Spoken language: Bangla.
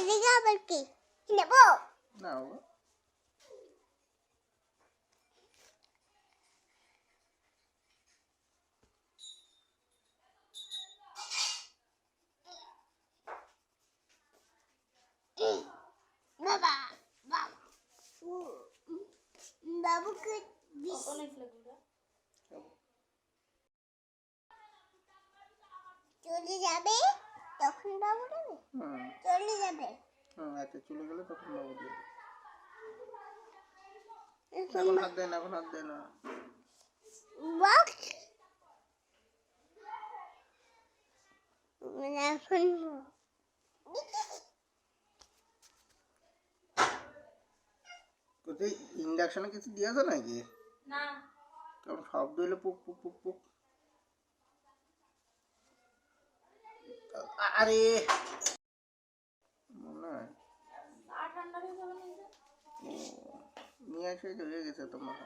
এদিকে আবার কি নেব না বাবা বাবা বাবা বাবুকে চলে যাবে তখন বাবু দেবে চলে যাবে আচ্ছা চলে গেলে তখন বাবু দেবে এখন হাত দেয় না এখন হাত দেয় না বক্স এখন কোথায় ইন্ডাকশনে কিছু দিয়েছে নাকি না কারণ শব্দ হলে পুক পুক পুক পুক আরে মনে হয় ঠান্ডা হয়ে যাবে নিয়ে এসে হয়ে গেছে তোমার